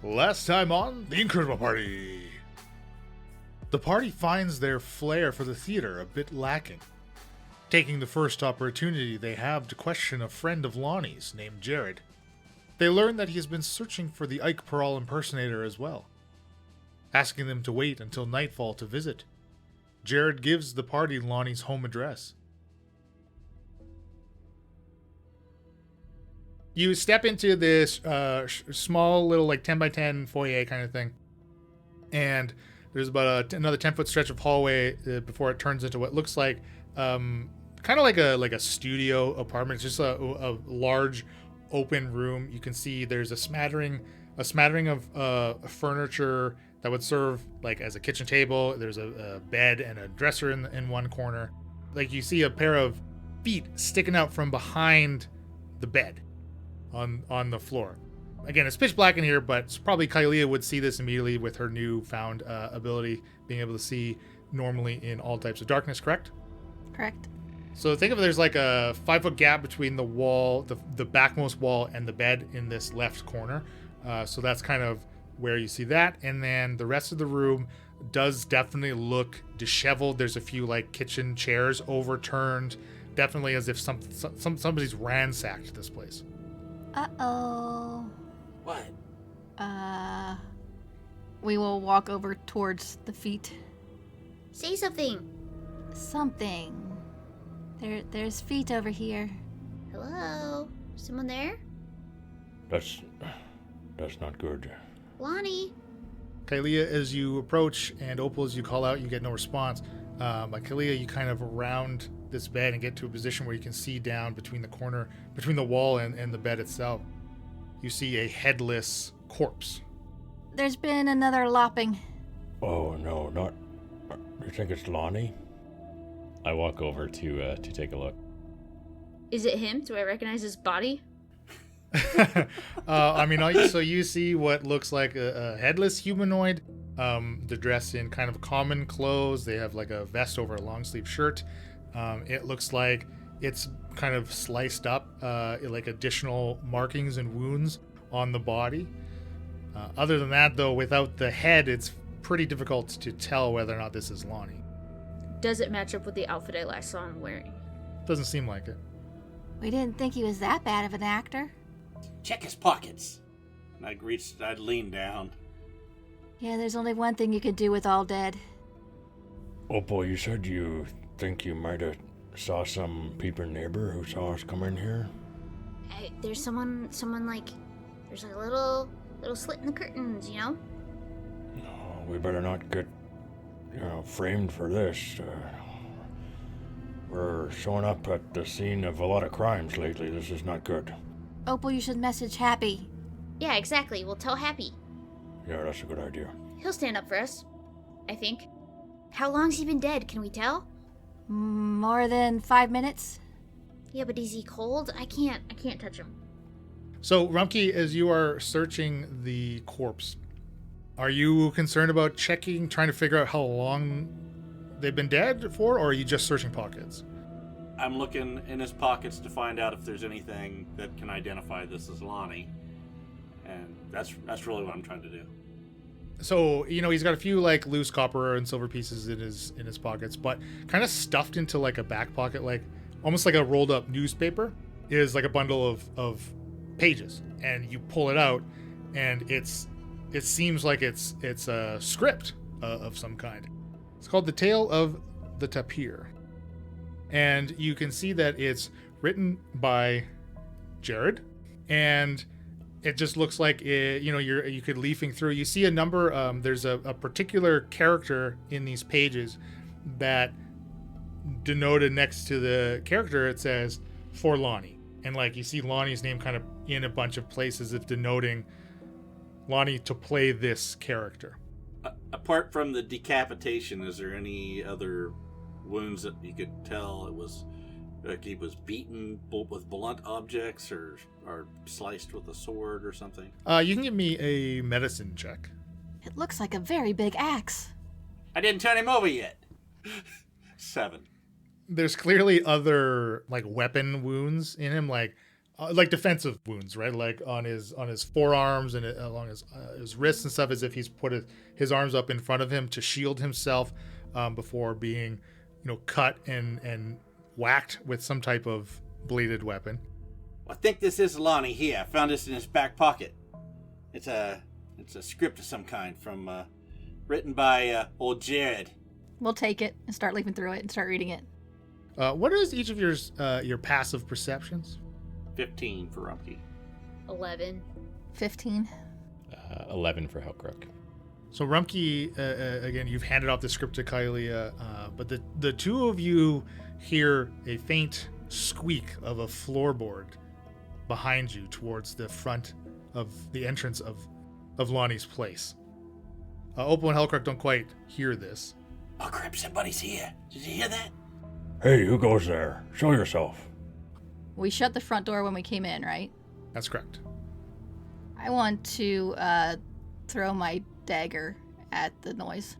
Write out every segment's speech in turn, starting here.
Last time on the Incorrigible Party. The party finds their flair for the theater a bit lacking. Taking the first opportunity they have to question a friend of Lonnie's named Jared, they learn that he has been searching for the Ike Pearl impersonator as well. Asking them to wait until nightfall to visit, Jared gives the party Lonnie's home address. You step into this small little like 10 by 10 foyer kind of thing, and there's about another 10-foot stretch of hallway before it turns into what looks like kind of like a studio apartment. It's just a large open room. You can see there's a smattering of furniture that would serve like as a kitchen table. There's a bed and a dresser in one corner. Like you see a pair of feet sticking out from behind the bed on the floor. Again, it's pitch black in here, but probably Kylia would see this immediately with her newfound ability, being able to see normally in all types of darkness, correct? Correct. So think of it, there's like a 5-foot gap between the wall, the backmost wall, and the bed in this left corner. So that's kind of where you see that. And then the rest of the room does definitely look disheveled. There's a few like kitchen chairs overturned, definitely as if somebody's ransacked this place. Uh-oh. What? We will walk over towards the feet. Say something. Something. There's feet over here. Hello? Someone there? That's not good. Lonnie? Kylia, as you approach, and Opal, as you call out, you get no response. By Kylia, you kind of round this bed and get to a position where you can see down between the wall and the bed itself. You see a headless corpse. There's been another lopping. Oh no, not. You think it's Lonnie? I walk over to take a look. Is it him? Do I recognize his body? So you see what looks like a headless humanoid. They're dressed in kind of common clothes. They have like a vest over a long sleeve shirt. It looks like it's kind of sliced up, like additional markings and wounds on the body. Other than that, though, without the head, it's pretty difficult to tell whether or not this is Lonnie. Does it match up with the outfit I last saw him wearing? Doesn't seem like it. We didn't think he was that bad of an actor. Check his pockets. And I'd lean down. Yeah, there's only one thing you could do with all dead. Opal, you said you think you might have saw some peeping neighbor who saw us come in here? There's someone like, there's like a little slit in the curtains, you know? No, we better not get, framed for this. We're showing up at the scene of a lot of crimes lately. This is not good. Opal, you should message Happy. Yeah, exactly. We'll tell Happy. Yeah, that's a good idea. He'll stand up for us, I think. How long's he been dead, can we tell? More than 5 minutes? Yeah, but is he cold? I can't touch him. So, Rumpke, as you are searching the corpse, are you concerned about trying to figure out how long they've been dead for, or are you just searching pockets? I'm looking in his pockets to find out if there's anything that can identify this as Lonnie. And that's really what I'm trying to do. So, he's got a few like loose copper and silver pieces in his pockets, but kind of stuffed into like a back pocket, like almost like a rolled up newspaper, is like a bundle of pages. And you pull it out, and it seems like it's a script of some kind. It's called The Tale of the Tapir. And you can see that it's written by Jared, and it just looks like you could leafing through. You see a number. There's a particular character in these pages that denoted next to the character. It says for Lonnie, and like you see Lonnie's name kind of in a bunch of places, of denoting Lonnie to play this character. Apart from the decapitation, is there any other wounds that you could tell it was like he was beaten with blunt objects or sliced with a sword or something? You can give me a medicine check. It looks like a very big axe. I didn't turn him over yet. 7. There's clearly other like weapon wounds in him, like like defensive wounds, right? Like on his forearms and along his wrists and stuff, as if he's put his arms up in front of him to shield himself before being, cut and whacked with some type of bladed weapon. I think this is Lonnie here. I found this in his back pocket. It's a script of some kind from written by old Jared. We'll take it and start leafing through it and start reading it. What is each of your passive perceptions? 15 for Rumpke. 11. 15. 11 for Hellcrook. So Rumpke, again, you've handed off the script to Kylie, but the two of you hear a faint squeak of a floorboard behind you towards the front of the entrance of Lonnie's place. Opal and Hellcrook don't quite hear this. Oh crap, somebody's here. Did you hear that? Hey, who goes there? Show yourself. We shut the front door when we came in, right? That's correct. I want to throw my dagger at the noise.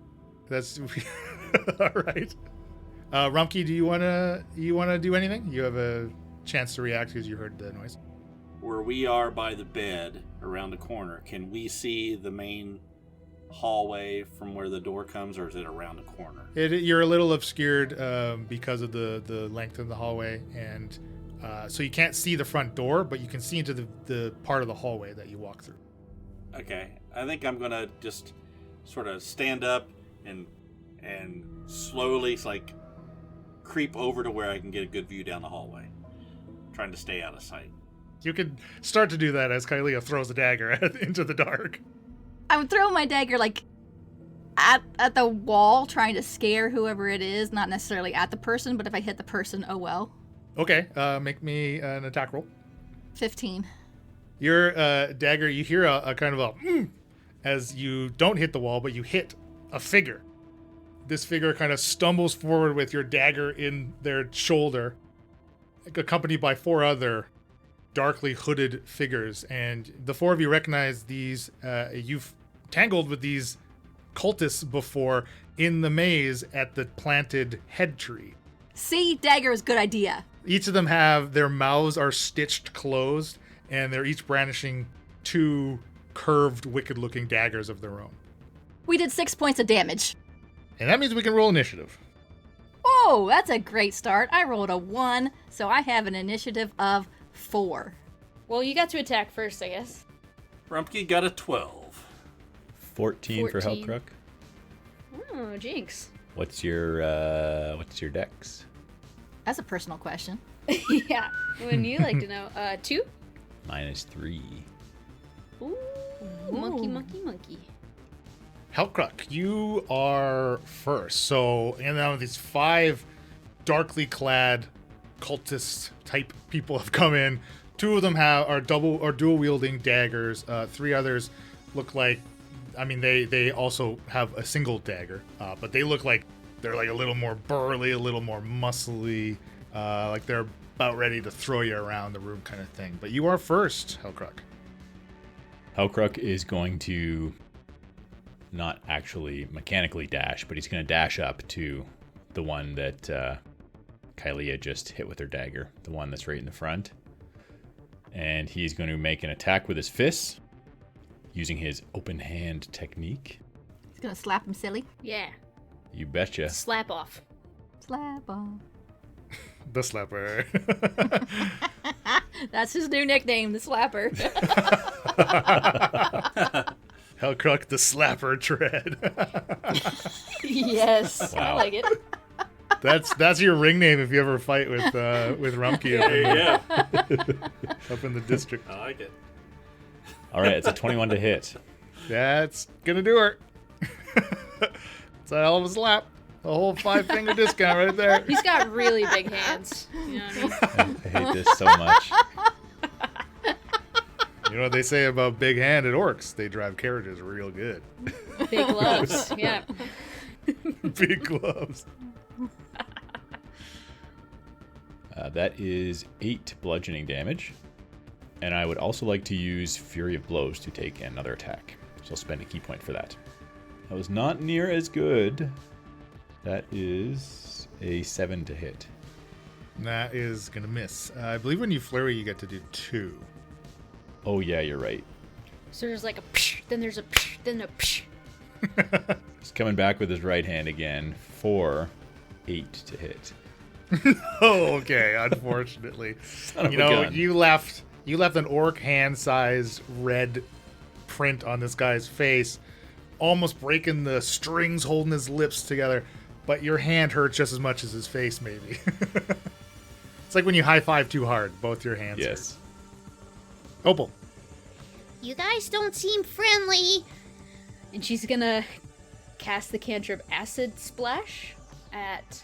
That's all right. Rumpke, do you wanna do anything? You have a chance to react because you heard the noise. Where we are by the bed around the corner, can we see the main hallway from where the door comes, or is it around the corner? You're a little obscured because of the length of the hallway, and so you can't see the front door, but you can see into the part of the hallway that you walk through. Okay, I think I'm gonna just sort of stand up and slowly creep over to where I can get a good view down the hallway, trying to stay out of sight. You could start to do that as Kylie throws a dagger into the dark. I would throw my dagger at the wall, trying to scare whoever it is, not necessarily at the person, but if I hit the person, oh well. Okay, make me an attack roll. 15. Your dagger, you hear a kind of a as you don't hit the wall, but you hit a figure. This figure kind of stumbles forward with your dagger in their shoulder, accompanied by 4 other darkly hooded figures. And the 4 of you recognize these. You've tangled with these cultists before in the maze at the planted head tree. See, dagger is a good idea. Each of them their mouths are stitched closed, and they're each brandishing 2 curved, wicked-looking daggers of their own. We did 6 points of damage. And that means we can roll initiative. Oh, that's a great start. I rolled a 1, so I have an initiative of 4. Well, you got to attack first, I guess. Rumpke got a 12. 14 for 14. Hellcrook. Oh, jinx. What's your dex? That's a personal question. Yeah, wouldn't you like to know? 2? -3. Ooh, monkey. Hellcrook, you are first. So, and now these 5 darkly clad cultist type people have come in. 2 of them are dual wielding daggers. 3 others look like, they also have a single dagger, but they look like they're like a little more burly, a little more muscly, like they're about ready to throw you around the room kind of thing. But you are first, Hellcrook. Hellcrook is going to not actually mechanically dash, but he's going to dash up to the one that Kylie just hit with her dagger, the one that's right in the front. And he's going to make an attack with his fists using his open hand technique. He's gonna slap him silly. Yeah, You betcha. slap off. Slap off. The slapper. That's his new nickname, the Slapper. Hellcrook, the slapper tread. Yes, I Wow. like it. That's your ring name if you ever fight with Rumpke up in the district. I like it. All right, it's a 21 to hit. That's gonna do her. It's a hell of a slap. A whole 5-finger discount right there. He's got really big hands. You know what I mean? I hate this so much. You know what they say about big-handed orcs? They drive carriages real good. Big gloves. Yeah. Big gloves. That is 8 bludgeoning damage. And I would also like to use Fury of Blows to take another attack. So I'll spend a key point for that. That was not near as good. That is a 7 to hit. That is going to miss. I believe when you flurry, you get to do 2. Oh, yeah, you're right. So there's like a psh, then there's a psh, then a psh. He's coming back with his right hand again for 8 to hit. Oh, okay. Unfortunately, Son of you a know, gun. you left an orc hand-sized red print on this guy's face, almost breaking the strings holding his lips together. But your hand hurts just as much as his face, maybe. It's like when you high five too hard. Both your hands. Yes. Hurt. Opal. You guys don't seem friendly. And she's gonna cast the cantrip Acid Splash at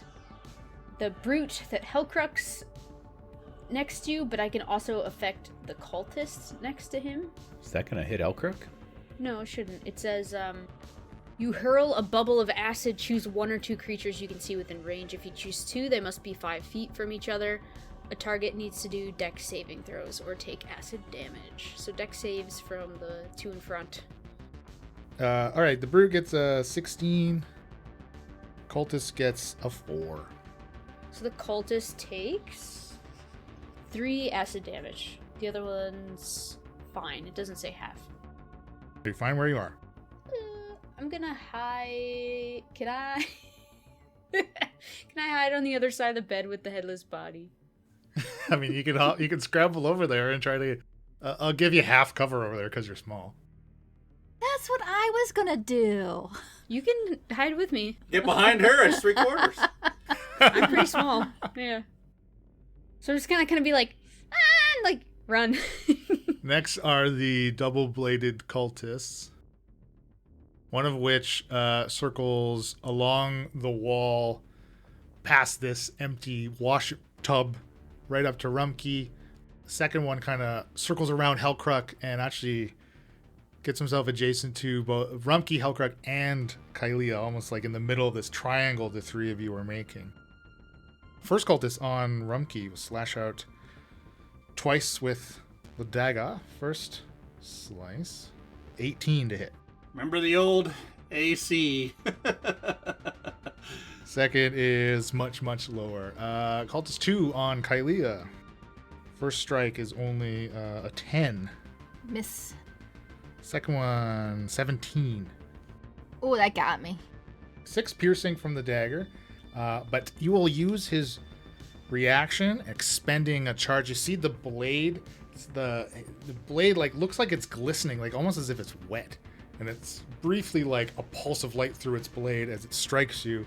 the brute that Hellcrux next to, but I can also affect the cultists next to him. Is that going to hit Elkrook? No, it shouldn't. It says, you hurl a bubble of acid, choose 1 or 2 creatures you can see within range. If you choose 2, they must be 5 feet from each other. A target needs to do dex saving throws or take acid damage. So dex saves from the 2 in front. All right, the brute gets a 16. Cultist gets a 4. So the cultist takes 3 acid damage. The other one's fine. It doesn't say half. You're fine where you are. I'm gonna hide. Can I? Can I hide on the other side of the bed with the headless body? I mean, you can scramble over there and try to. I'll give you half cover over there because you're small. That's what I was gonna do. You can hide with me. Get behind her. It's 3/4. I'm pretty small. Yeah. So I'm just gonna kind of be like, and like run. Next are the double-bladed cultists. One of which circles along the wall past this empty wash tub right up to Rumkey. The second one kind of circles around Hellcruck and actually gets himself adjacent to both Rumkey, Hellcruck, and Kylea, almost like in the middle of this triangle the three of you are making. First cultist on Rumkey will slash out twice with the dagger. First slice, 18 to hit. Remember the old AC. Second is much, much lower. Cultist 2 on Kylea. First strike is only a 10. Miss. Second one, 17. Oh, that got me. 6 piercing from the dagger. But you will use his reaction, expending a charge. You see the blade. The blade like looks like it's glistening, like almost as if it's wet. And it's briefly like a pulse of light through its blade as it strikes you.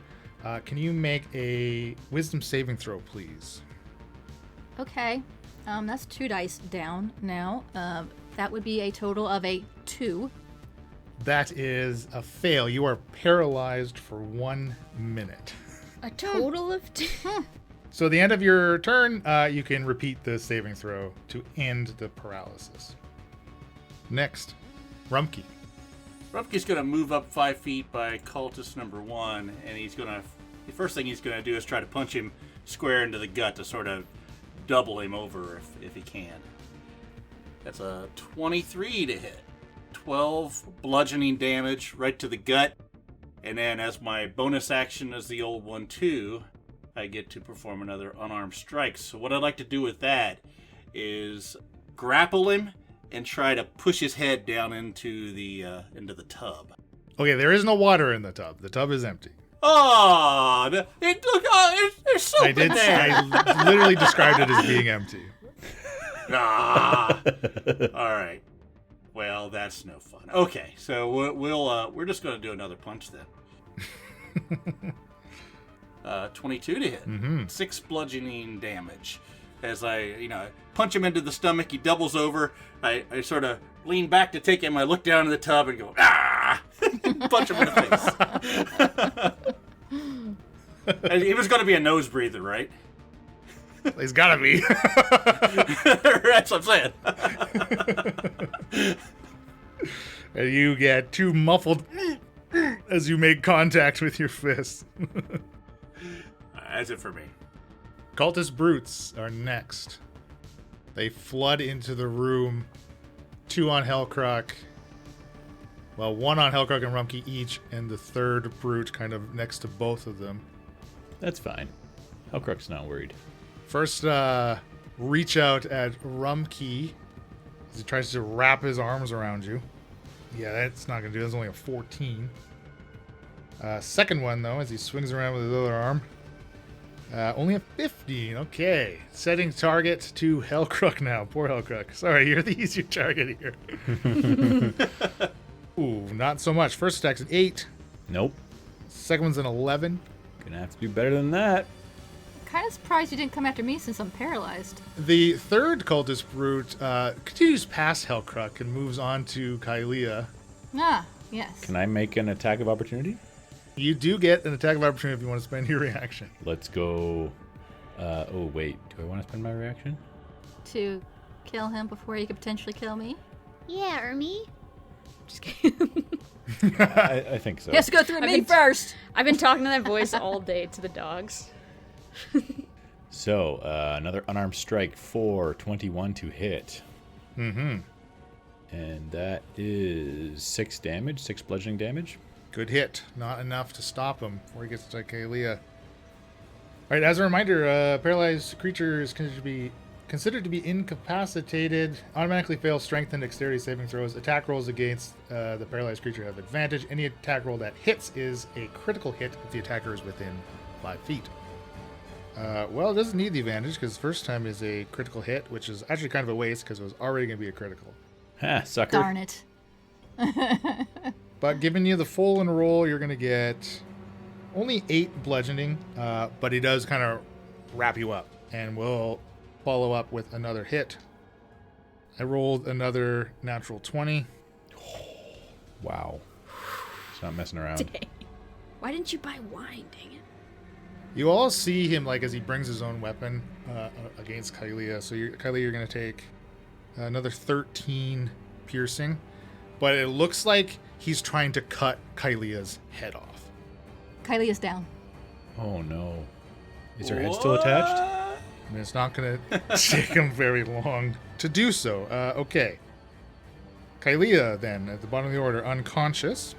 Can you make a wisdom saving throw, please? Okay. That's 2 dice down now. That would be a total of a 2. That is a fail. You are paralyzed for 1 minute. A total of 2. So at the end of your turn, you can repeat the saving throw to end the paralysis. Next, Rumkey. Rumpke's going to move up 5 feet by cultist number 1, and the first thing he's going to do is try to punch him square into the gut to sort of double him over if he can. That's a 23 to hit. 12 bludgeoning damage right to the gut. And then as my bonus action as the old one too, I get to perform another unarmed strike. So what I'd like to do with that is grapple him and try to push his head down into the tub. Okay, there is no water in the tub. The tub is empty. Oh, there's soap in there. I literally described it as being empty. Ah. All right. Well, that's no fun. Okay, so we're just going to do another punch then. 22 to hit. Mm-hmm. 6 bludgeoning damage. As I, punch him into the stomach, he doubles over. I sort of lean back to take him. I look down in the tub and go, ah! Punch him in the face. And it was going to be a nose breather, right? He's gotta be. That's what I'm saying. And you get 2 muffled as you make contact with your fist. That's it for me. Cultist brutes are next. They flood into the room. 2 on Hellcrock. Well, 1 on Hellcrock and Rumkey each, and the third brute kind of next to both of them. That's fine. Hellcrook's not worried. First, reach out at Rumkey as he tries to wrap his arms around you. Yeah, that's not going to do. That's only a 14. Second one, though, as he swings around with his other arm. Only a 15. Okay. Setting target to Hellcrook now. Poor Hellcrook. Sorry, you're the easier target here. Ooh, not so much. First attack's an 8. Nope. Second one's an 11. Gonna have to do better than that. Kind of surprised you didn't come after me since I'm paralyzed. The third cultist brute continues past Hellcrook and moves on to Kylea. Ah, yes. Can I make an attack of opportunity? You do get an attack of opportunity if you want to spend your reaction. Let's go. Oh, wait. Do I want to spend my reaction? To kill him before he could potentially kill me? Yeah, Ermi. Just kidding. I think so. He has to go through me been- first! I've been talking to that voice all day to the dogs. So, another unarmed strike for 21 to hit. Mm-hmm. And that is 6 damage, 6 bludgeoning damage. Good hit. Not enough to stop him before he gets to Kylea. All right, as a reminder, paralyzed creature is considered to be incapacitated, automatically fails strength and dexterity saving throws. Attack rolls against the paralyzed creature have advantage. Any attack roll that hits is a critical hit if the attacker is within 5 feet. Well, it doesn't need the advantage because the first time is a critical hit, which is actually kind of a waste because it was already going to be a critical. Ha, sucker. Darn it. But giving you the full and roll, you're going to get only 8 bludgeoning, but he does kind of wrap you up. And we'll follow up with another hit. I rolled another natural 20. Wow. It's not messing around. Dang. Why didn't you buy wine, dang it? You all see him like as he brings his own weapon against Kylea. So Kylea, you're going to take another 13 piercing. But it looks like he's trying to cut Kylea's head off. Kylie is down. Oh, no. Is her head still attached? And it's not going to take him very long to do so. Okay. Kylea, then, at the bottom of the order, unconscious.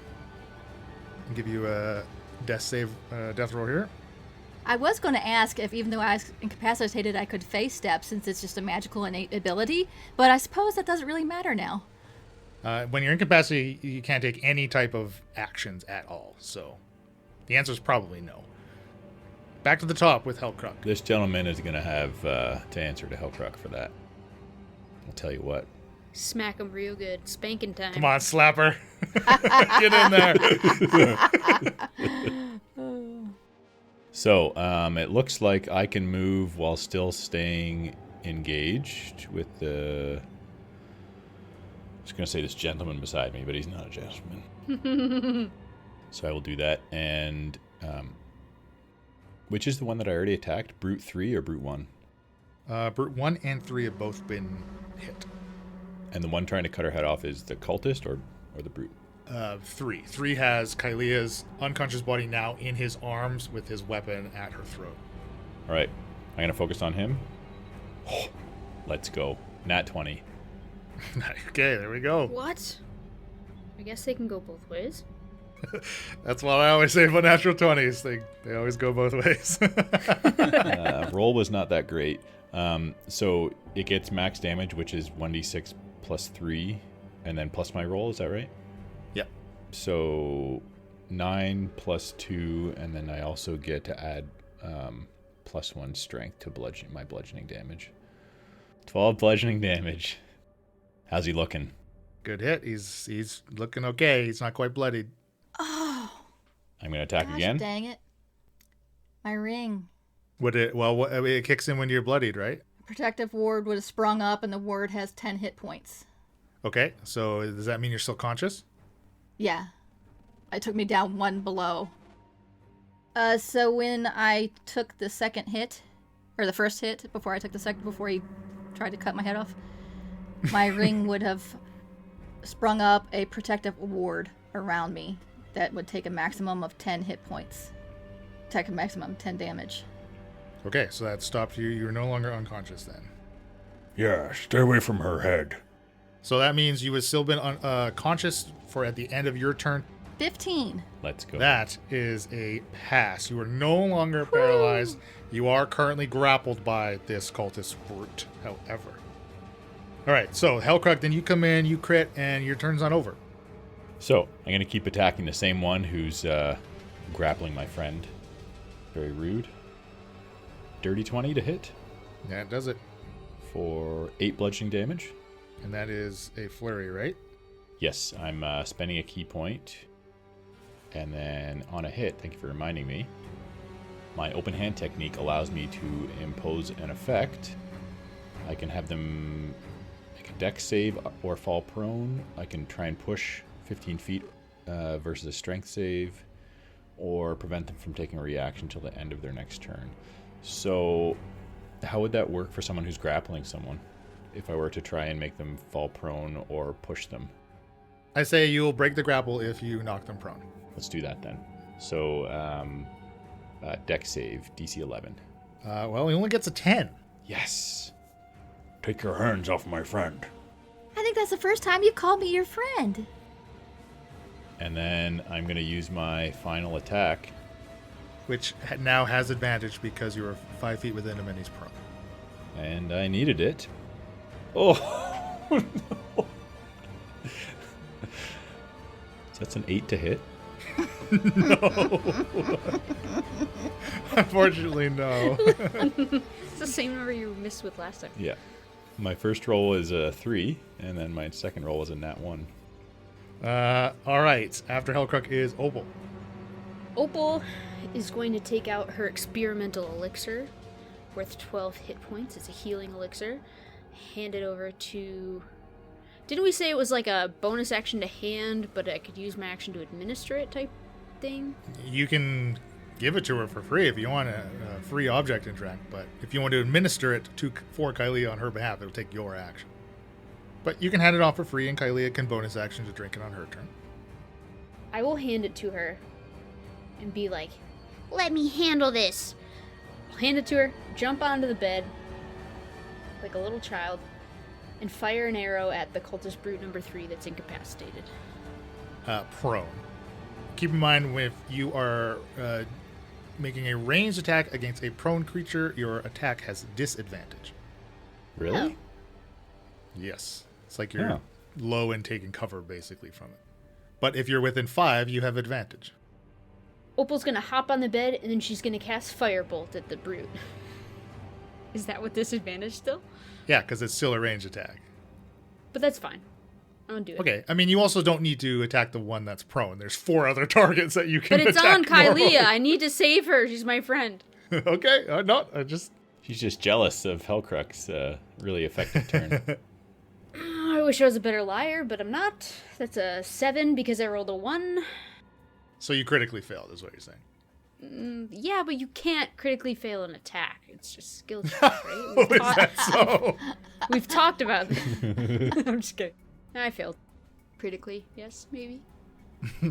I'll give you a death roll here. I was going to ask if, even though I was incapacitated, I could face step since it's just a magical innate ability, but I suppose that doesn't really matter now. When you're incapacitated, you can't take any type of actions at all. So the answer is probably no. Back to the top with Hellcrook. This gentleman is going to have to answer to Hellcrook for that. I'll tell you what. Smack him real good. Spanking time. Come on, slapper. Get in there. So, it looks like I can move while still staying engaged with the... I was going to say this gentleman beside me, but he's not a gentleman. So I will do that. And which is the one that I already attacked? Brute 3 or Brute 1? Brute 1 and 3 have both been hit. And the one trying to cut her head off is the cultist or the Brute? 3. 3 has Kylea's unconscious body now in his arms with his weapon at her throat. All right. I'm going to focus on him. Let's go. Nat 20. Okay, there we go. What? I guess they can go both ways. That's what I always say about natural 20s. They always go both ways. Roll was not that great. So it gets max damage, which is 1d6 plus 3, and then plus my roll. Is that right? Yep. So 9 plus 2, and then I also get to add plus 1 strength to my bludgeoning damage. 12 bludgeoning damage. How's he looking? Good hit. He's looking okay. He's not quite bloodied. Oh. I'm going to attack Gosh, again. dang it. My ring. It kicks in when you're bloodied, right? Protective ward would have sprung up, and the ward has 10 hit points. Okay, so does that mean you're still conscious? Yeah. It took me down 1 below. So when I took the second hit, or the first hit, before he tried to cut my head off, my ring would have sprung up a protective ward around me that would take a maximum of 10 hit points. Take a maximum of 10 damage. Okay, so that stopped you. You're no longer unconscious then. Yeah, stay away from her head. So that means you would still been conscious for at the end of your turn 15. Let's go. That is a pass. You are no longer paralyzed. You are currently grappled by this cultist brute, however. All right, so Hellcrux, then you come in, you crit, and your turn's not over. So I'm going to keep attacking the same one who's grappling my friend. Very rude. Dirty 20 to hit Yeah, it does it. for 8 bludgeoning damage. And that is a flurry, right? Yes, I'm spending a key point. And then on a hit, thank you for reminding me, my open hand technique allows me to impose an effect. I can have them make a dex save or fall prone. I can try and push 15 feet versus a strength save, or prevent them from taking a reaction until the end of their next turn. So how would that work for someone who's grappling someone if I were to try and make them fall prone or push them? I say you'll break the grapple if you knock them prone. Let's do that then. So dex save, DC 11. Well, he only gets a 10. Yes. Take your hands off my friend. I think that's the first time you've called me your friend. And then I'm going to use my final attack. Which now has advantage because you are 5 feet within him and he's prone. And I needed it. Oh, no. So that's an 8 to hit. No. Unfortunately, no. It's the same number you missed with last time. Yeah. My first roll is a 3, and then my second roll is a nat 1. All right. After Hellcrux is Opal. Opal is going to take out her experimental elixir, worth 12 hit points. It's a healing elixir. Hand it over to... Didn't we say it was like a bonus action to hand, but I could use my action to administer it type thing? You can give it to her for free if you want a free object interact, but if you want to administer it for Kylie on her behalf, it'll take your action. But you can hand it off for free, and Kylie can bonus action to drink it on her turn. I will hand it to her and be like, Let me handle this. I'll hand it to her, jump onto the bed like a little child, and fire an arrow at the cultist brute number 3 that's incapacitated. Prone. Keep in mind, if you are making a ranged attack against a prone creature, your attack has disadvantage. Really? Yes. It's like you're Oh. low and taking cover, basically, from it. But if you're within 5, you have advantage. Opal's gonna hop on the bed, and then she's gonna cast Firebolt at the brute. Is that with disadvantage still? Yeah, because it's still a ranged attack. But that's fine. I'll do it. Okay, I mean, you also don't need to attack the one that's prone. There's 4 other targets that you can But it's attack on Kylia. normally. I need to save her. She's my friend. Okay, no, I just... She's just jealous of Hellcrux' really effective turn. I wish I was a better liar, but I'm not. That's a 7 because I rolled a 1. So you critically failed, is what you're saying. Yeah, but you can't critically fail an attack. It's just skill check, right? Oh, is that so? We've talked about this. I'm just kidding. I failed. Critically, yes, maybe.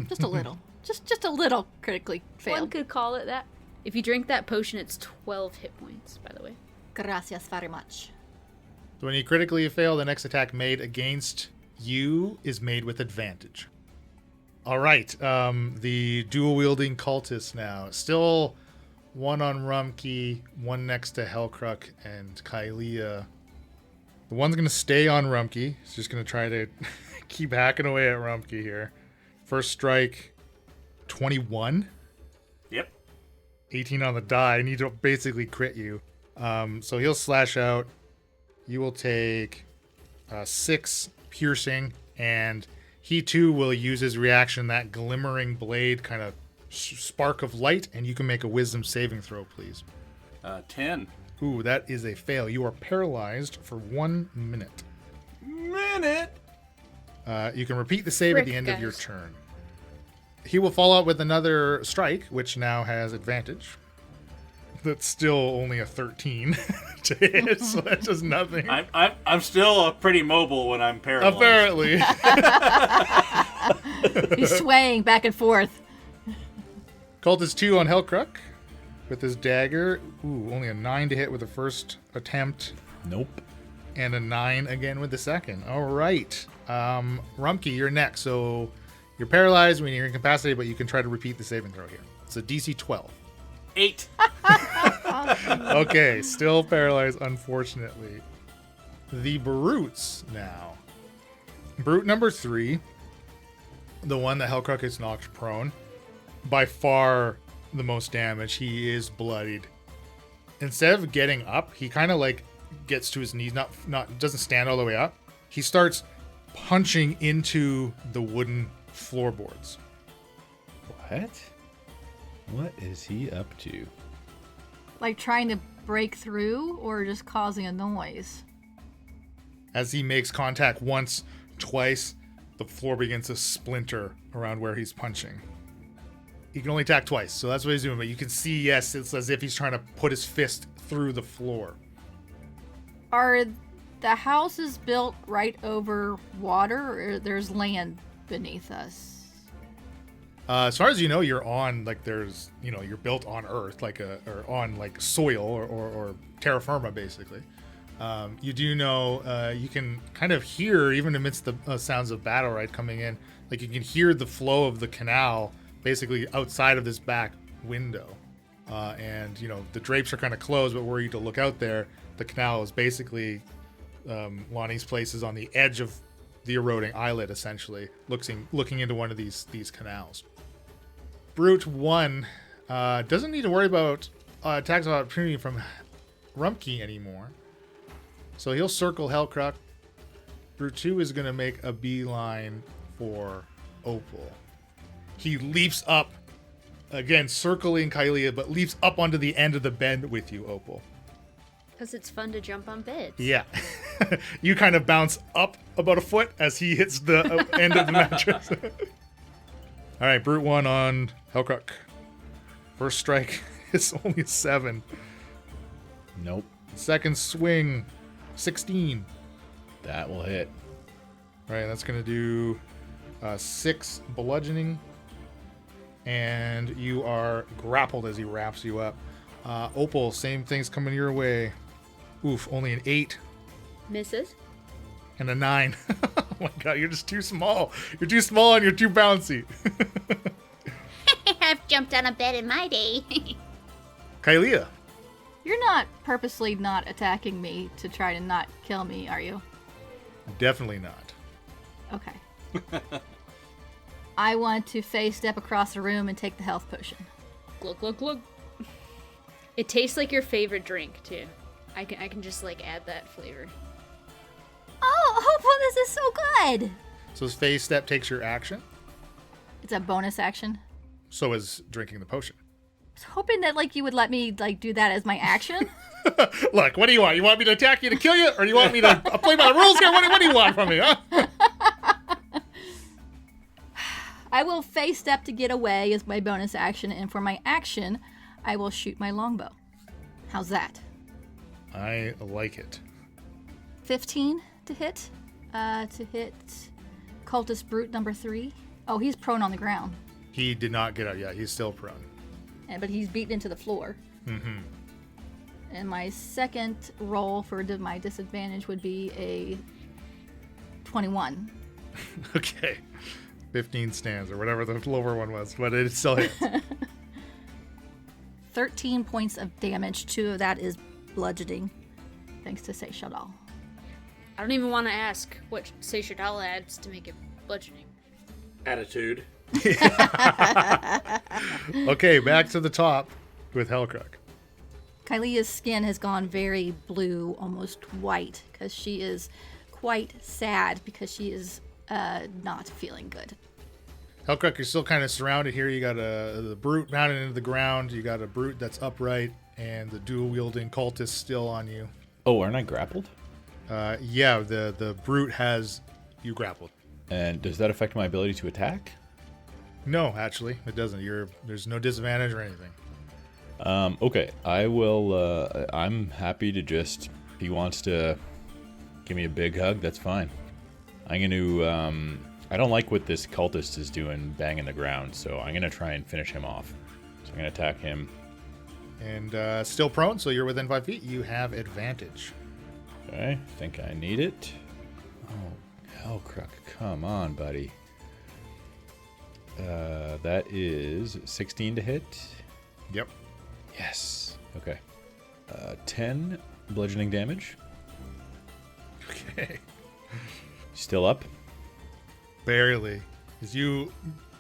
Just a little. Just a little critically One failed. could call it that. If you drink that potion, it's 12 hit points, by the way. Gracias very much. So when you critically fail, the next attack made against you is made with advantage. All right, the dual-wielding cultist now. Still one on Rumkey, one next to Hellcrux and Kylia. The one's going to stay on Rumkey. He's just going to try to keep hacking away at Rumkey here. First strike, 21. Yep. 18 on the die. I need to basically crit you. So he'll slash out. You will take 6 piercing, and he too will use his reaction, that glimmering blade kind of spark of light, and you can make a wisdom saving throw, please. 10. Ooh, that is a fail. You are paralyzed for 1 minute. You can repeat the save at the Frick, end of your guys. turn. He will follow up with another strike, which now has advantage. That's still only a 13 to hit, so that's just nothing. I'm still pretty mobile when I'm paralyzed. Apparently. He's swaying back and forth. Cultist 2 on Hellcrux with his dagger. Ooh, only a 9 to hit with the first attempt, Nope. and a 9 again with the second. All right. Rumkey, you're next. So You're paralyzed when you're incapacitated, but you can try to repeat the saving throw here. It's a DC 12. 8. Okay, still paralyzed, unfortunately. The brutes now. Brute number 3, the one that Hellcrook is knocked prone, by far the most damage. He is bloodied. Instead of getting up, he kind of like gets to his knees, doesn't stand all the way up. He starts punching into the wooden floorboards. What? What is he up to? Like trying to break through or just causing a noise? As he makes contact once, twice, the floor begins to splinter around where he's punching. He can only attack twice, so that's what he's doing. But you can see, yes, it's as if he's trying to put his fist through the floor. Are the houses built right over water, or there's land beneath us? As far as you know, you're on, like, there's, you know, you're built on Earth, like or on, like, soil or terra firma, basically. You do know, you can kind of hear, even amidst the sounds of battle, right, coming in, like, you can hear the flow of the canal, basically, outside of this back window. And, you know, the drapes are kind of closed, but were you to look out there, the canal is basically, Lonnie's place is on the edge of the eroding islet, essentially, looking into one of these canals. Brute 1 doesn't need to worry about attacks of opportunity from Rumpke anymore. So he'll circle Hellcrook. Brute 2 is going to make a beeline for Opal. He leaps up, again, circling Kylea, but leaps up onto the end of the bed with you, Opal. Because it's fun to jump on beds. Yeah. You kind of bounce up about a foot as he hits the end of the mattress. All right, Brute 1 on Hellcrook. First strike is only a 7. Nope. Second swing, 16. That will hit. All right, that's going to do 6 bludgeoning. And you are grappled as he wraps you up. Opal, same thing's coming your way. Oof, only an 8 Misses. and a 9. Oh my god, you're just too small. You're too small and you're too bouncy. I've jumped on a bed in my day. Kylea. You're not purposely not attacking me to try to not kill me, are you? Definitely not. Okay. I want to face step across the room and take the health potion. Glug, glug, glug. It tastes like your favorite drink, too. I can just, like, add that flavor. Oh, Opal, this is so good! So his phase step takes your action. It's a bonus action. So is drinking the potion. I was hoping that, like, you would let me, like, do that as my action. Look, what do you want? You want me to attack you to kill you? Or you want me to play by the rules here? What do you want from me, huh? I will face step to get away as my bonus action, and for my action, I will shoot my longbow. How's that? I like it. 15 to hit. Cultist Brute number 3. Oh, he's prone on the ground. He did not get out yet. He's still prone. But he's beaten into the floor. Mm-hmm. And my second roll for my disadvantage would be a 21. Okay. 15 stands or whatever the lower one was, but it still hits. 13 points of damage. 2 of that is bludgeoning, thanks to Seishadal. I don't even want to ask what Seishadal adds to make it bludgeoning. Attitude. Okay, back to the top with Hellcrook. Kylea's skin has gone very blue, almost white, because she is quite sad because she is not feeling good. Hellcrook, you're still kind of surrounded here. You got the brute mounted into the ground. You got a brute that's upright, and the dual-wielding cultist still on you. Oh, aren't I grappled? Yeah, the brute has you grappled. And does that affect my ability to attack? No, actually, it doesn't. There's no disadvantage or anything. Okay, I will, I'm happy to just, if he wants to give me a big hug, that's fine. I'm going to, I don't like what this cultist is doing, banging the ground, so I'm going to try and finish him off. So I'm going to attack him. And still prone, so you're within 5 feet. You have advantage. Okay, I think I need it. Oh, Hellcrook, come on, buddy. That is 16 to hit. Yep. Yes. Okay. 10 bludgeoning damage. Okay. Still up. Barely. As you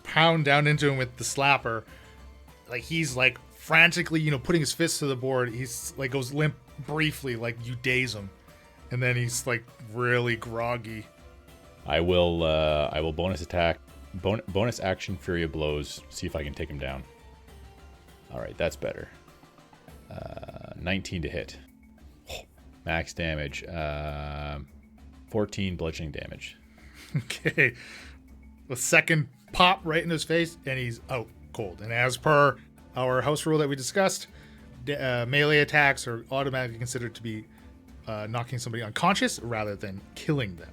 pound down into him with the slapper, like he's like frantically, putting his fists to the board. He's like goes limp briefly, like you daze him, and then he's like really groggy. I will bonus attack, bonus action Fury of Blows. See if I can take him down. All right, that's better. 19 to hit. Max damage. 14 bludgeoning damage. Okay. The second pop right in his face, and he's out cold. And as per our house rule that we discussed, melee attacks are automatically considered to be knocking somebody unconscious rather than killing them,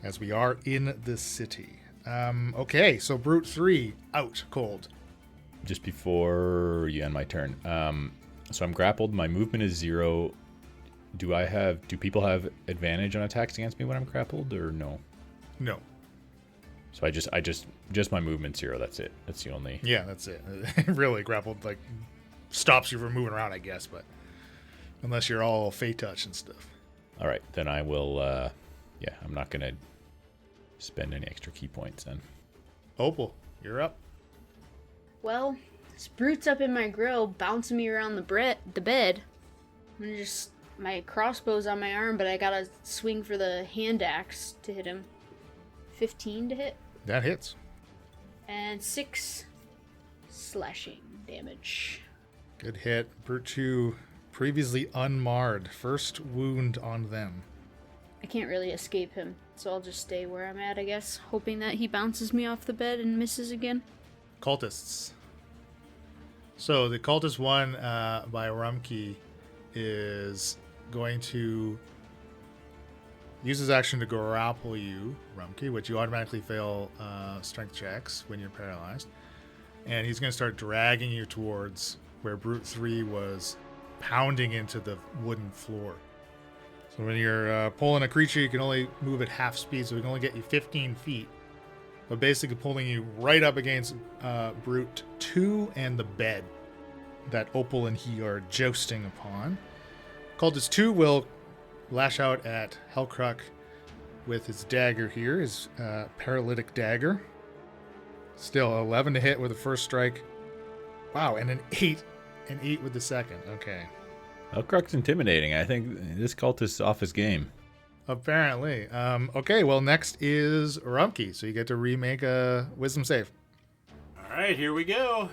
as we are in the city. Okay, so Brute 3, out cold. Just before you end my turn. So I'm grappled. My movement is 0. Do people have advantage on attacks against me when I'm grappled, or no? No. So I just my movement 0. That's it. That's the only. Yeah, that's it. Really, grappled like stops you from moving around, I guess, but unless you're all Fey touch and stuff. All right, then I will. I'm not gonna spend any extra key points then. Opal, you're up. Well, this brute's up in my grill, bouncing me around the bed. I'm gonna my crossbow's on my arm, but I gotta swing for the hand axe to hit him. 15 to hit. That hits. And 6 slashing damage. Good hit. Brute 2, previously unmarred. First wound on them. I can't really escape him, so I'll just stay where I'm at, I guess, hoping that he bounces me off the bed and misses again. Cultists. So the cultist one by Rumkey is going to use his action to grapple you, Rumkey, which you automatically fail strength checks when you're paralyzed. And he's going to start dragging you towards where Brute 3 was pounding into the wooden floor. So when you're pulling a creature, you can only move at half speed, so we can only get you 15 feet. But basically pulling you right up against Brute 2 and the bed that Opal and he are jousting upon. Cultist 2 will lash out at Hellcruck with his dagger here, his paralytic dagger. Still 11 to hit with the first strike. Wow, and an 8. An 8 with the second. Okay. Hellcruck's intimidating. I think this cultist is off his game. Apparently. Okay, well, next is Rumkey, so you get to remake a wisdom save. All right, here we go.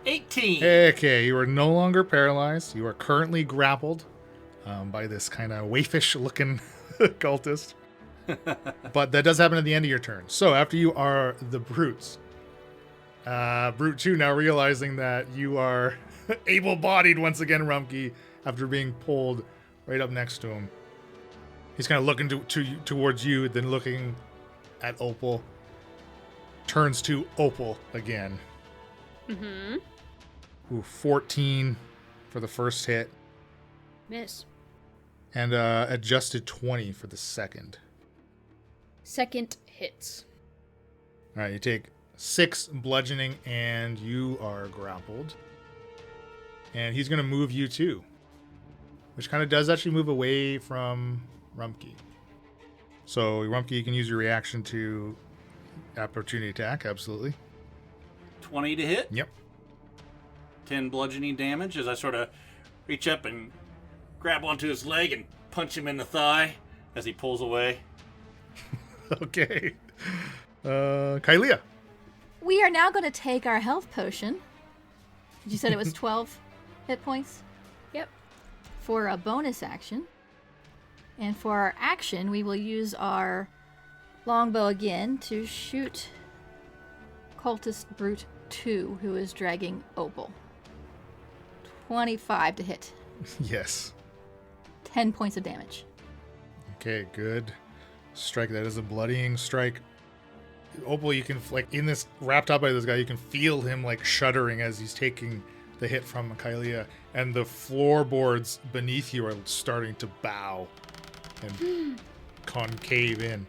18. Okay, you are no longer paralyzed. You are currently grappled by this kind of waifish looking cultist. But that does happen at the end of your turn. So after you are the brutes, Brute 2 now realizing that you are able-bodied once again, Rumkey, after being pulled right up next to him. He's kind of looking towards you, then looking at Opal. Turns to Opal again. Mm-hmm. Ooh, 14 for the first hit. Miss. And adjusted 20 for the second. Second hits. All right, you take 6 bludgeoning, and you are grappled. And he's going to move you too, which kind of does actually move away from Rumkey. So, Rumkey, you can use your reaction to opportunity attack, absolutely. 20 to hit. Yep. 10 bludgeoning damage as I sort of reach up and grab onto his leg and punch him in the thigh as he pulls away. Okay. Kylea. We are now going to take our health potion. You said it was 12 hit points? Yep. For a bonus action. And for our action, we will use our longbow again to shoot Cultist Brute 2, who is dragging Opal. 25 to hit. Yes. 10 points of damage. Okay, good. Strike. That is a bloodying strike. Opal, you can, like, in this, wrapped up by this guy, you can feel him, like, shuddering as he's taking the hit from Kylea, and the floorboards beneath you are starting to bow and concave in.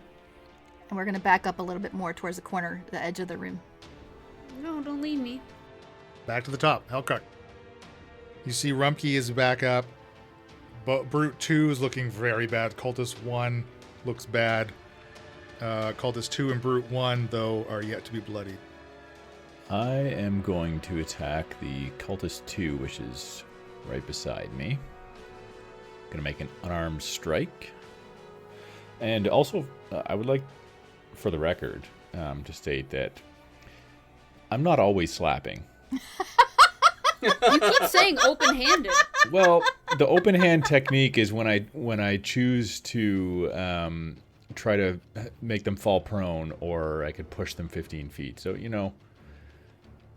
And we're going to back up a little bit more towards the corner, the edge of the room. No, don't leave me. Back to the top. Hellcruck. You see Rumpke is back up. But Brute 2 is looking very bad. Cultist 1 looks bad. Cultist 2 and Brute 1, though, are yet to be bloodied. I am going to attack the Cultist 2, which is right beside me. Going to make an unarmed strike. And also, I would like, for the record, to state that I'm not always slapping. You keep saying open-handed. Well, the open hand technique is when I choose to try to make them fall prone, or I could push them 15 feet. So,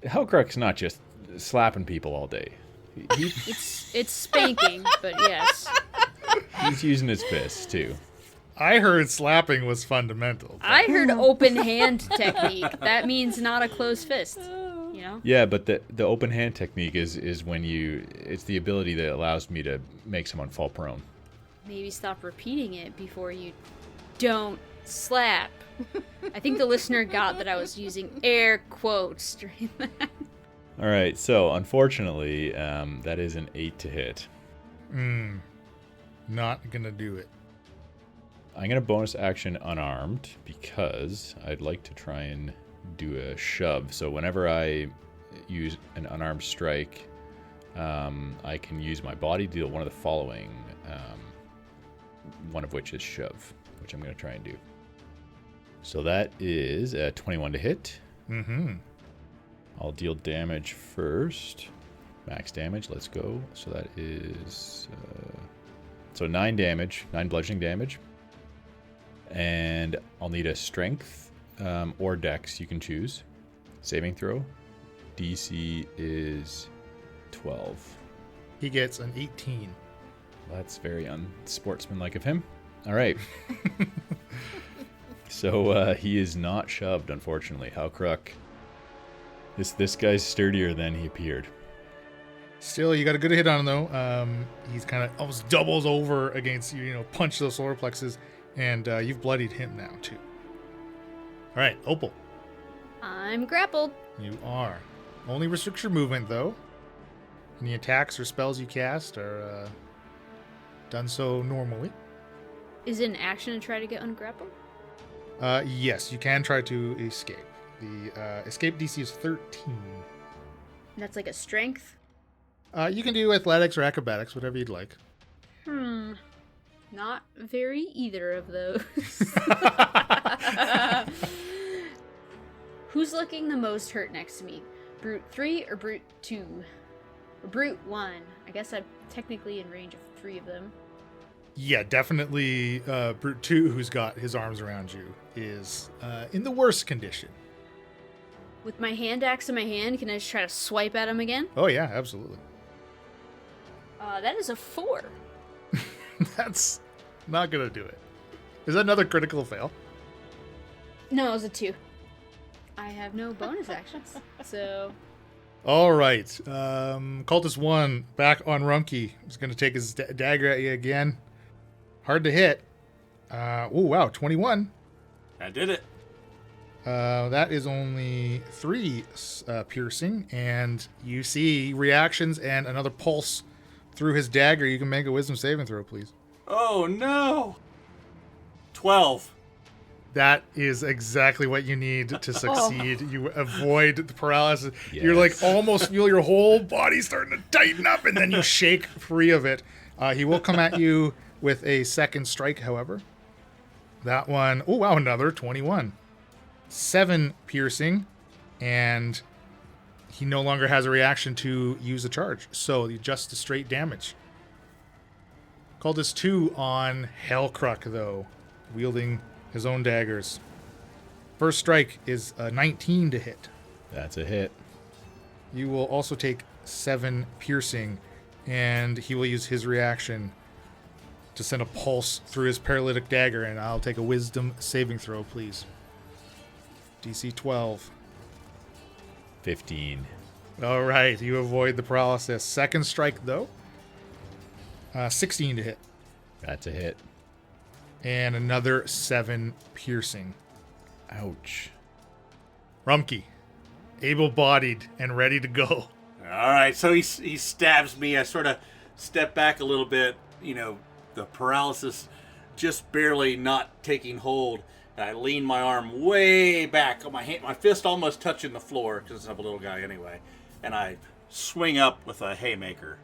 Hellcruck's not just slapping people all day. It's spanking, but yes. He's using his fists, too. I heard slapping was fundamental. I heard open hand technique. That means not a closed fist. Yeah, but the open hand technique is when it's the ability that allows me to make someone fall prone. Maybe stop repeating it before you don't slap. I think the listener got that I was using air quotes during that. All right, so unfortunately, that is an 8 to hit. Not gonna do it. I'm gonna bonus action unarmed because I'd like to try and do a shove. So whenever I use an unarmed strike, I can use my body to deal one of the following, one of which is shove, which I'm going to try and do. So that is a 21 to hit. Mm-hmm. I'll deal damage first. Max damage, let's go. So that is 9 damage, 9 bludgeoning damage. And I'll need a strength or dex, you can choose. Saving throw. DC is 12. He gets an 18. That's very unsportsmanlike of him. All right. So he is not shoved, unfortunately. Hellcruck. This guy's sturdier than he appeared. Still, you got a good hit on him, though. He's kind of almost doubles over against you, punch those solar plexus, and you've bloodied him now, too. All right, Opal. I'm grappled. You are. Only restricts your movement, though. Any attacks or spells you cast are done so normally. Is it an action to try to get ungrappled? Yes, you can try to escape. The escape DC is 13. That's like a strength? You can do athletics or acrobatics, whatever you'd like. Not very either of those. Who's looking the most hurt next to me? Brute 3 or Brute 2? Or Brute 1? I guess I'm technically in range of 3 of them. Yeah, definitely Brute 2, who's got his arms around you, is in the worst condition. With my hand axe in my hand, can I just try to swipe at him again? Oh, yeah, absolutely. That is a 4. That's not going to do it. Is that another critical fail? No, it was a 2. I have no bonus actions, so... All right. Cultist 1, back on Rumpke. He's going to take his dagger at you again. Hard to hit. Oh, wow, 21. I did it. That is only 3 piercing, and you see reactions and another pulse through his dagger. You can make a wisdom saving throw, please. Oh, no. 12. That is exactly what you need to succeed. You avoid the paralysis. Yes. You're like almost feel your whole body starting to tighten up, and then you shake free of it. He will come at you with a second strike, however. That one, oh wow, another 21. 7 piercing, and he no longer has a reaction to use a charge. So just a straight damage. Cultist 2 on Hellcruck, though, wielding his own daggers. First strike is a 19 to hit. That's a hit. You will also take 7 piercing, and he will use his reaction to send a pulse through his paralytic dagger, and I'll take a wisdom saving throw, please. DC 12. 15. All right, you avoid the paralysis. Second strike, though. 16 to hit. That's a hit. And another 7 piercing. Ouch. Rumkey, able-bodied and ready to go. All right, so he stabs me. I sort of step back a little bit, the paralysis just barely not taking hold. And I lean my arm way back on my fist almost touching the floor because I'm a little guy anyway. And I swing up with a haymaker.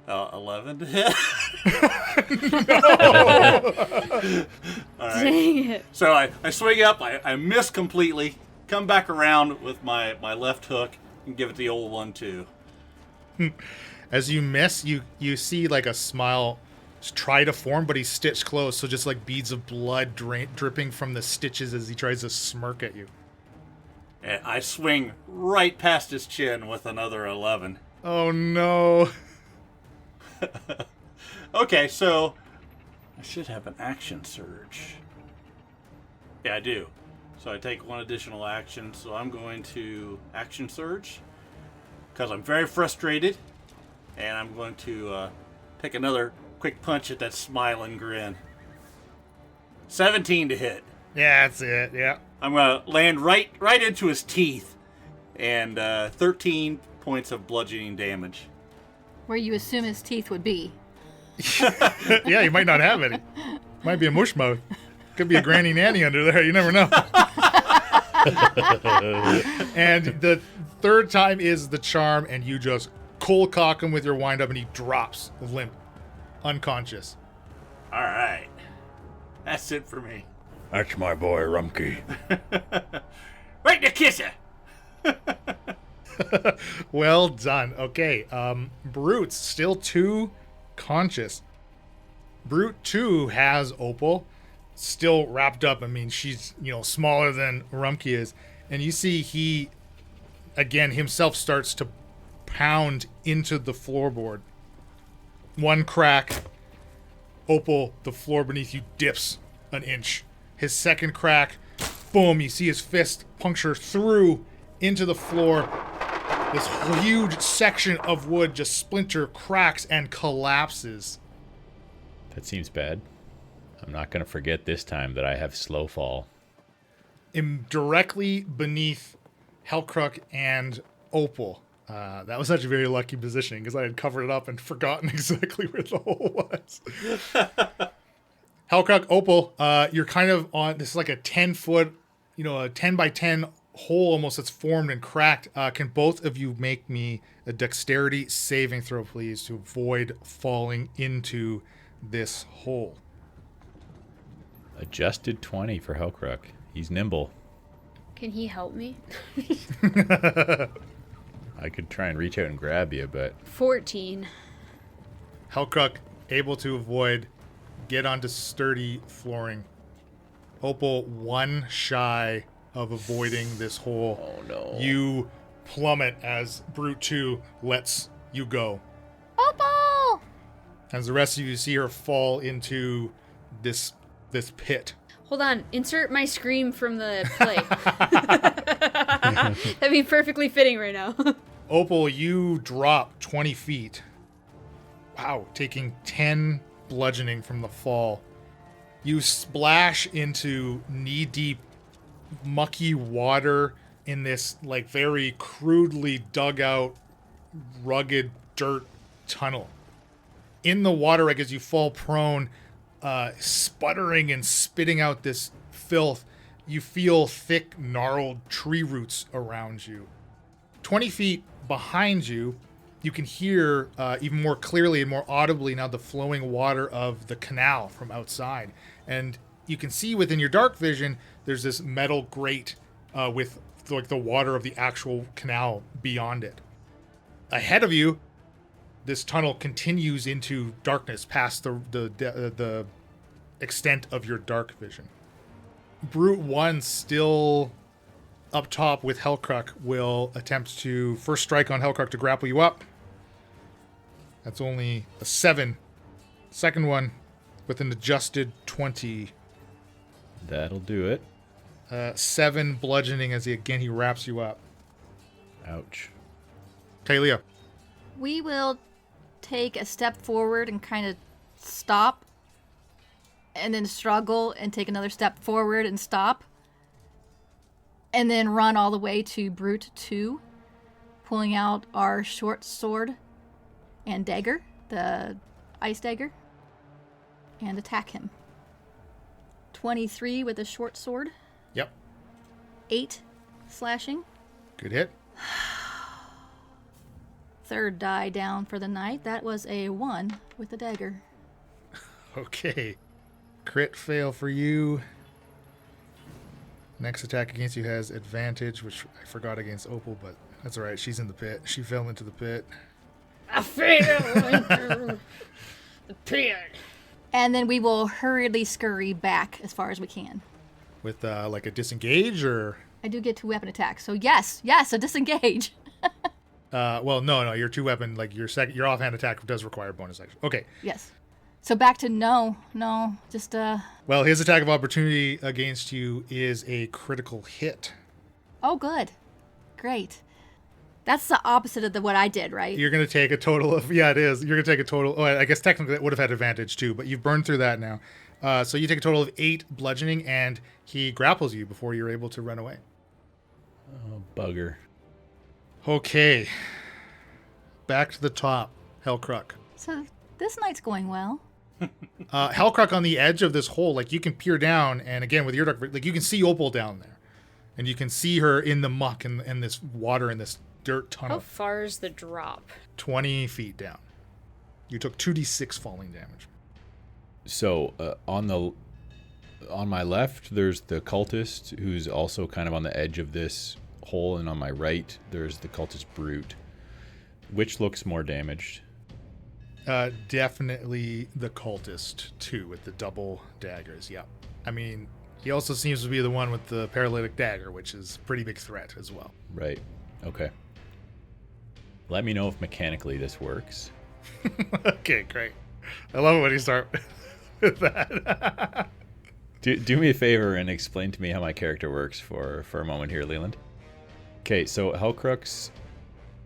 11 to hit. All right. Dang it. So I swing up, I miss completely, come back around with my left hook and give it the old 1-2. As you miss, you see like a smile try to form, but he's stitched closed, so just like beads of blood dripping from the stitches as he tries to smirk at you. And I swing right past his chin with another 11. Oh no. Okay, so I should have an action surge. Yeah, I do. So I take one additional action, so I'm going to action surge because I'm very frustrated, and I'm going to take another quick punch at that smiling grin. 17 to hit. Yeah, that's it. Yeah. I'm going to land right into his teeth, and 13 points of bludgeoning damage. Where you assume his teeth would be. Yeah, he might not have any. Might be a mush mouth. Could be a granny nanny under there. You never know. And the third time is the charm, and you just cold cock him with your wind up, and he drops limp, unconscious. All right. That's it for me. That's my boy, Rumkey. Right to kiss her. Well done. Okay, Brute's still 2 conscious. Brute 2 has Opal still wrapped up. I mean, she's, smaller than Rumkey is. And you see he, again, himself starts to pound into the floorboard. One crack, Opal, the floor beneath you, dips an inch. His second crack, boom, you see his fist puncture through into the floor. This huge section of wood just splinter, cracks, and collapses. That seems bad. I'm not going to forget this time that I have slow fall. Directly beneath Hellcruck and Opal. That was actually very lucky positioning because I had covered it up and forgotten exactly where the hole was. Hellcruck, Opal, you're kind of on, this is like a 10-foot, a 10 by 10 hole almost that's formed and cracked. Can both of you make me a dexterity saving throw, please, to avoid falling into this hole? Adjusted 20 for Hellcruck. He's nimble. Can he help me? I could try and reach out and grab you, but 14. Hellcruck, able to avoid, get onto sturdy flooring. Opal, 1 shy of avoiding this hole. oh no. You plummet as Brute 2 lets you go. Opal! As the rest of you see her fall into this pit. Hold on. Insert my scream from the play. That'd be perfectly fitting right now. Opal, you drop 20 feet. Wow, taking 10 bludgeoning from the fall. You splash into knee-deep, mucky water in this, like, very crudely dug out, rugged dirt tunnel. In the water, like, as you fall prone, sputtering and spitting out this filth, you feel thick, gnarled tree roots around you. 20 feet behind you, you can hear even more clearly and more audibly now the flowing water of the canal from outside. And you can see within your dark vision, there's this metal grate with like the water of the actual canal beyond it. Ahead of you, this tunnel continues into darkness past the extent of your dark vision. Brute 1, still up top with Hellcruck, will attempt to first strike on Hellcruck to grapple you up. That's only a 7. Second one with an adjusted 20. That'll do it. 7 bludgeoning as he wraps you up. Ouch. Talia. We will take a step forward and kind of stop, and then struggle and take another step forward and stop. and then run all the way to Brute 2, pulling out our short sword and dagger, the ice dagger, and attack him. 23 with a short sword. Yep. 8 slashing. Good hit. Third die down for the night. That was a 1 with the dagger. Okay. Crit fail for you. Next attack against you has advantage, which I forgot against Opal, but that's alright. She's in the pit. She fell into the pit. I fell into the pit. And then we will hurriedly scurry back as far as we can. With like a disengage or... I do get 2 weapon attacks, so yes, a disengage. well, no, your 2 weapon, like your offhand attack does require bonus action. Okay. Yes. So back to no, just Well, his attack of opportunity against you is a critical hit. Oh, good. Great. That's the opposite of what I did, right? You're going to take a total of... Yeah, it is. You're going to take a total... Oh, I guess technically it would have had advantage too, but you've burned through that now. So you take a total of 8 bludgeoning, and he grapples you before you're able to run away. Oh, bugger. Okay. Back to the top. Hellcruck. So this night's going well. Hellcruck on the edge of this hole, like you can peer down, and again with your dark, like you can see Opal down there, and you can see her in the muck and this water in this dirt tunnel. How far is the drop? 20 feet down. You took 2d6 falling damage. So on my left, there's the cultist who's also kind of on the edge of this hole, and on my right, there's the cultist brute. Which looks more damaged? Definitely the cultist too, with the double daggers. Yeah, I mean, he also seems to be the one with the paralytic dagger, which is a pretty big threat as well. Right. Okay. Let me know if mechanically this works. Okay, great. I love it when you start with that. Do me a favor and explain to me how my character works for a moment here, Leland. Okay, so Hellcruck's,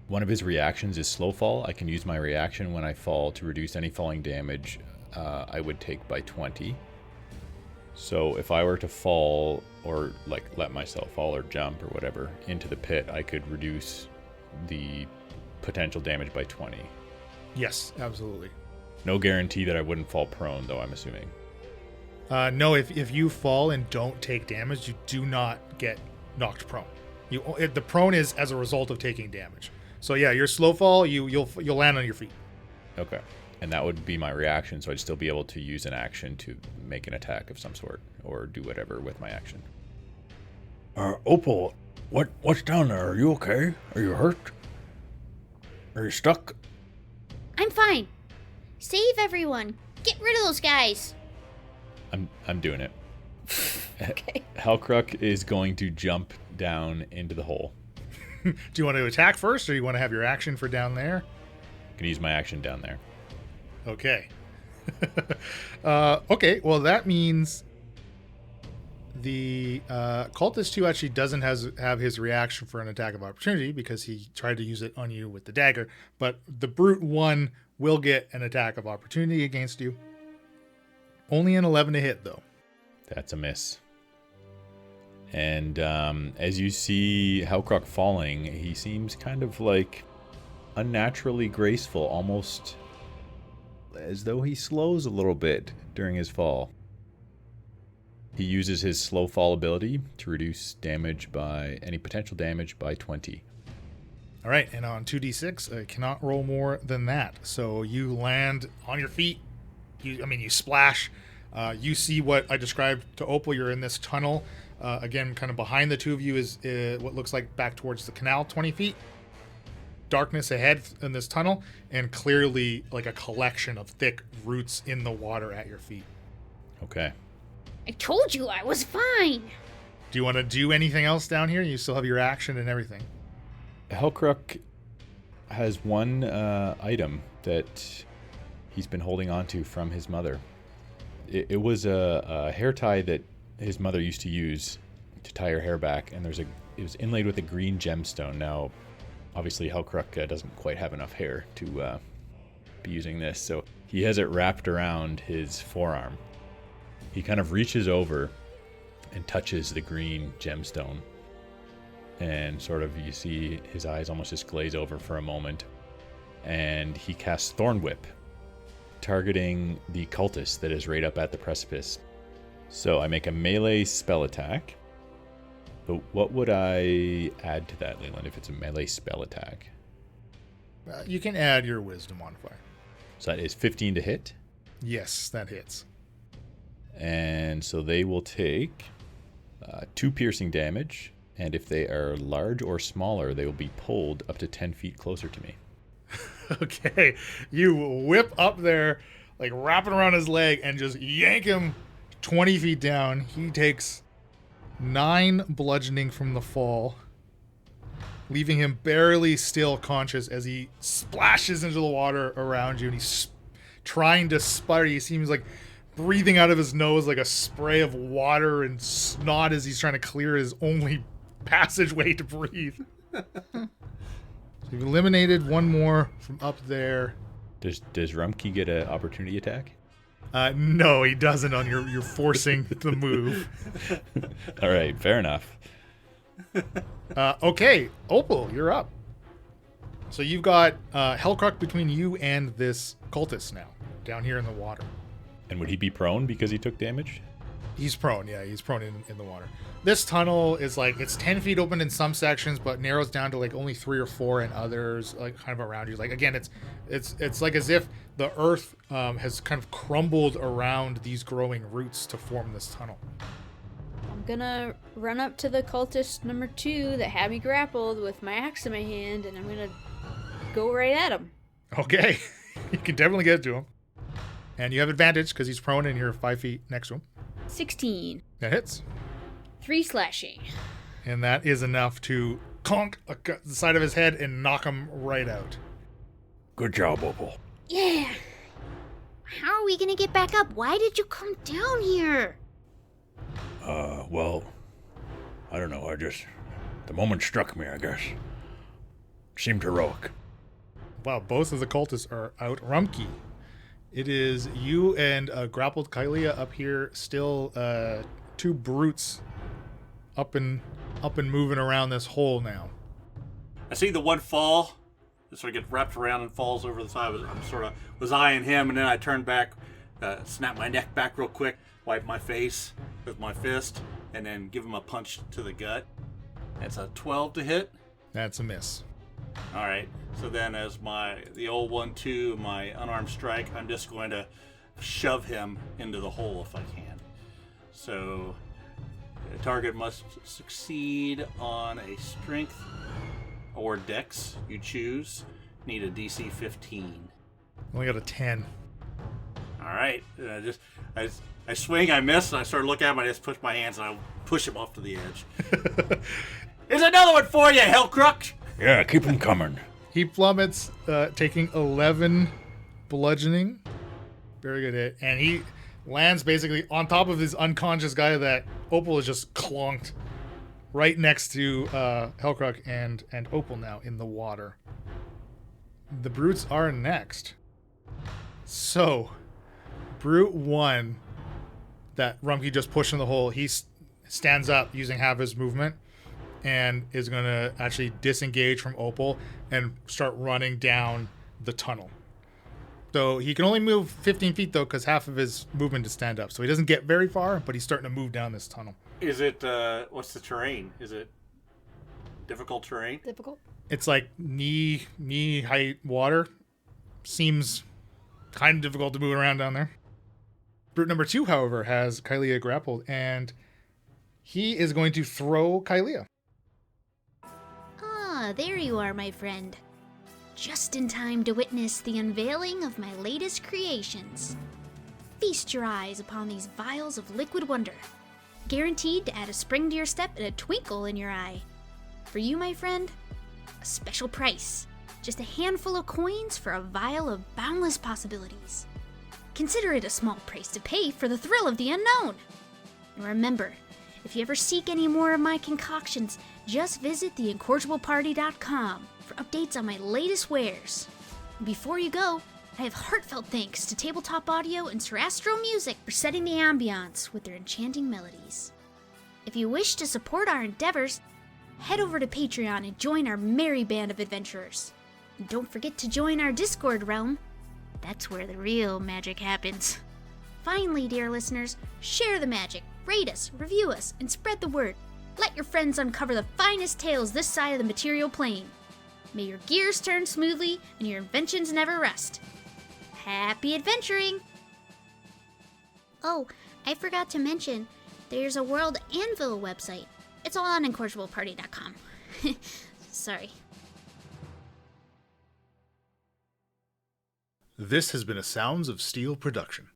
one of his reactions is slow fall. I can use my reaction when I fall to reduce any falling damage I would take by 20. So if I were to fall, or like let myself fall or jump or whatever into the pit, I could reduce the potential damage by 20. Yes, absolutely. No guarantee that I wouldn't fall prone, though, I'm assuming. No, if you fall and don't take damage, you do not get knocked prone. The prone is as a result of taking damage. So yeah, your slow fall, you'll land on your feet. Okay. And that would be my reaction, so I'd still be able to use an action to make an attack of some sort, or do whatever with my action. Opal, what's down there? Are you okay? Are you hurt? Are you stuck? I'm fine. Save everyone. Get rid of those guys. I'm doing it. Okay. Hellcruck is going to jump down into the hole. Do you want to attack first, or do you want to have your action for down there? I'm gonna use my action down there. Okay. Okay, well that means the cultist 2 actually doesn't have his reaction for an attack of opportunity because he tried to use it on you with the dagger, but the brute 1 will get an attack of opportunity against you. Only an 11 to hit though. That's a miss. And as you see Hellcruck falling, he seems kind of like unnaturally graceful, almost as though he slows a little bit during his fall. He uses his slow fall ability to reduce damage by any potential damage by 20. All right, and on 2d6, I cannot roll more than that. So you land on your feet. You splash. You see what I described to Opal. You're in this tunnel. Again, kind of behind the two of you is what looks like back towards the canal, 20 feet. Darkness ahead in this tunnel, and clearly like a collection of thick roots in the water at your feet. Okay. I told you I was fine. Do you want to do anything else down here? You still have your action and everything. Hellcruck has one item that he's been holding on to from his mother. It was a hair tie that his mother used to use to tie her hair back, and it was inlaid with a green gemstone. Now, obviously, Hellcruck doesn't quite have enough hair to be using this, so he has it wrapped around his forearm. He kind of reaches over and touches the green gemstone, and sort of you see his eyes almost just glaze over for a moment, and he casts Thorn Whip, targeting the cultist that is right up at the precipice. So I make a melee spell attack. But what would I add to that, Leland, if it's a melee spell attack? You can add your wisdom modifier. So that is 15 to hit. Yes, that hits. And so they will take 2 piercing damage. And if they are large or smaller, they will be pulled up to 10 feet closer to me. Okay. You whip up there, like wrapping around his leg, and just yank him 20 feet down. He takes 9 bludgeoning from the fall, leaving him barely still conscious as he splashes into the water around you, and he's trying to sputter. He seems like breathing out of his nose like a spray of water and snot as he's trying to clear his only passageway to breathe. So you've eliminated one more from up there. Does Rumkey get an opportunity attack? No, he doesn't. You're forcing the move. All right, fair enough. Okay, Opal, you're up. So you've got Hellcrock between you and this cultist now, down here in the water. And would he be prone because he took damage? He's prone, yeah, he's prone in the water. This tunnel is like, it's 10 feet open in some sections, but narrows down to like only 3 or 4 in others, like kind of around you. Like, again, it's like as if the earth has kind of crumbled around these growing roots to form this tunnel. I'm gonna run up to the cultist number 2 that had me grappled with my axe in my hand, and I'm gonna go right at him. Okay, you can definitely get to him. And you have advantage because he's prone and you're 5 feet next to him. 16. That hits. 3 slashing. And that is enough to conk the side of his head and knock him right out. Good job, Opal. Yeah. How are we gonna get back up? Why did you come down here? Well, I don't know. The moment struck me, I guess. Seemed heroic. Wow, both of the cultists are out. Rumkey, it is you and grappled Kylea up here, still 2 brutes up and moving around this hole now. I see the one fall. It sort of gets wrapped around and falls over the side. I'm sort of was eyeing him, and then I turned back, snap my neck back real quick, wipe my face with my fist, and then give him a punch to the gut. That's a 12 to hit. That's a miss. All right. So then, as the old 1-2, my unarmed strike, I'm just going to shove him into the hole if I can. So the target must succeed on a strength or dex, you choose. Need a DC 15. Only got a 10. All right. I swing, I miss, and I start looking at him. I just push my hands and I push him off to the edge. Here's another one for you, Hellcrook. Yeah, keep them coming. He plummets, taking 11 bludgeoning. Very good hit. And he lands basically on top of this unconscious guy that Opal has just clonked right next to Hellcrook and Opal now in the water. The brutes are next. So, Brute 1 that Rumkey just pushed in the hole, he stands up using half his movement and is going to actually disengage from Opal and start running down the tunnel. So he can only move 15 feet, though, because half of his movement is stand up. So he doesn't get very far, but he's starting to move down this tunnel. Is it, what's the terrain? Is it difficult terrain? Difficult. It's like knee height water. Seems kind of difficult to move around down there. Brute number 2, however, has Kylea grappled, and he is going to throw Kylea. Ah, there you are, my friend. Just in time to witness the unveiling of my latest creations. Feast your eyes upon these vials of liquid wonder, guaranteed to add a spring to your step and a twinkle in your eye. For you, my friend, a special price. Just a handful of coins for a vial of boundless possibilities. Consider it a small price to pay for the thrill of the unknown. And remember, if you ever seek any more of my concoctions, just visit theincorrigibleparty.com for updates on my latest wares. And before you go, I have heartfelt thanks to Tabletop Audio and Sarastro Music for setting the ambiance with their enchanting melodies. If you wish to support our endeavors, head over to Patreon and join our merry band of adventurers. And don't forget to join our Discord realm. That's where the real magic happens. Finally, dear listeners, share the magic, rate us, review us, and spread the word. Let your friends uncover the finest tales this side of the material plane. May your gears turn smoothly and your inventions never rust. Happy adventuring! Oh, I forgot to mention, there's a World Anvil website. It's all on incorrigibleparty.com. Sorry. This has been a Sounds of Steel production.